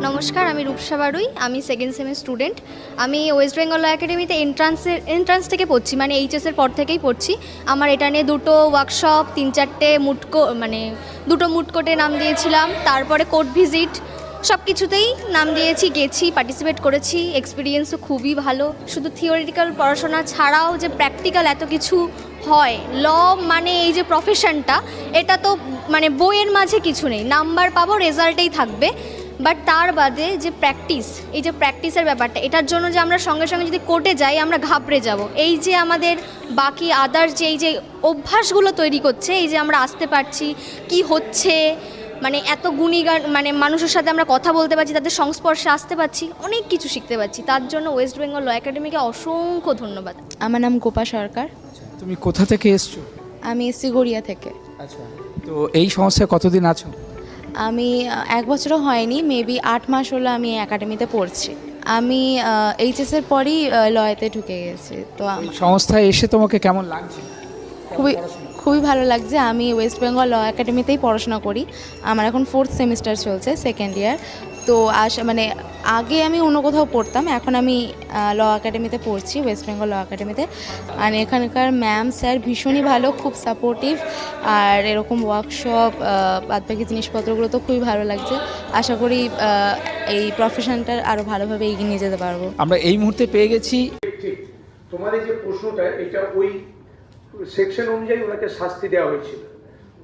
নমস্কার, আমি রূপসা বারুই। আমি সেকেন্ড সেমের স্টুডেন্ট। আমি ওয়েস্ট বেঙ্গল ল একাডেমিতে এন্ট্রান্স থেকে পড়ছি, মানে এইচএসের পর থেকেই পড়ছি। আমার এটা নিয়ে দুটো ওয়ার্কশপ, 3-4টে দুটো মুড কোর্টে নাম দিয়েছিলাম। তারপরে কোর্ট ভিজিট, সব কিছুতেই নাম দিয়েছি, গেছি, পার্টিসিপেট করেছি। এক্সপিরিয়েন্সও খুবই ভালো। শুধু থিওরিটিক্যাল পড়াশোনা ছাড়াও যে প্র্যাকটিক্যাল এত কিছু হয়, ল মানে এই যে প্রফেশনটা, এটা তো মানে বইয়ের মাঝে কিছু নেই। নাম্বার পাবো, রেজাল্টেই থাকবে, বাট তার বাদে যে প্র্যাকটিস, এই যে প্র্যাকটিসের ব্যাপারটা, এটার জন্য যে আমরা সঙ্গে সঙ্গে যদি কোর্টে যাই আমরা ঘাবড়ে যাব। এই যে আমাদের বাকি আদার্স যে এই যে অভ্যাসগুলো তৈরি করছে, এই যে আমরা আসতে পারছি, কি হচ্ছে, মানে এত গুণীগান মানে মানুষের সাথে আমরা কথা বলতে পারছি, তাদের সংস্পর্শে আসতে পারছি, অনেক কিছু শিখতে পারছি। তার জন্য ওয়েস্ট বেঙ্গল ল একাডেমিকে অসংখ্য ধন্যবাদ। আমার নাম গোপা সরকার। তুমি কোথা থেকে এসছো? আমি এসছি গড়িয়া থেকে। আচ্ছা, তো এই সংস্থায় কতদিন আছো? আমি 1 বছরও হয়নি, মেবি 8 মাস হলো আমি এই একাডেমিতে পড়ছি। আমি এইচএসের পরই লয়েতে ঢুকে গেছি। তো এই সংস্থায় এসে তোমাকে কেমন লাগছে? খুবই ভালো লাগছে। আমি ওয়েস্ট বেঙ্গল ল একাডেমিতেই পড়াশোনা করি। আমার এখন 4th সেমিস্টার চলছে, সেকেন্ড ইয়ার। তো মানে আগে আমি অন্য কোথাও পড়তাম, এখন আমি ল একাডেমিতে পড়ছি, ওয়েস্ট বেঙ্গল ল একাডেমিতে। আর এখানকার ম্যাম স্যার ভীষণই ভালো, খুব সাপোর্টিভ। আর এরকম ওয়ার্কশপ, বাদবাকি জিনিসপত্রগুলো তো খুবই ভালো লাগছে। আশা করি এই প্রফেশনটা আরও ভালোভাবে এগিয়ে নিয়ে যেতে পারবো। আমরা এই মুহূর্তে পেয়ে গেছি। ঠিক, তোমার এই যে প্রশ্নটা, এটা ওই সেকশন অনুযায়ী ওনাকে শাস্তি দেওয়া হয়েছিল।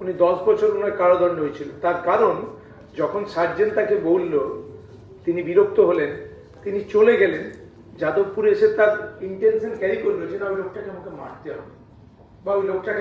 উনি 10 বছর ওনার কারাদণ্ড হয়েছিল। তার কারণ, যখন সার্জেন্ট তাকে বলল, তিনি বিরক্ত হলেন, তিনি চলে গেলেন। যাদবপুরে এসে তার ইন্টেনশন ক্যারি করলো যে না, ওই লোকটাকে আমাকে মারতে হবে বা ওই লোকটাকে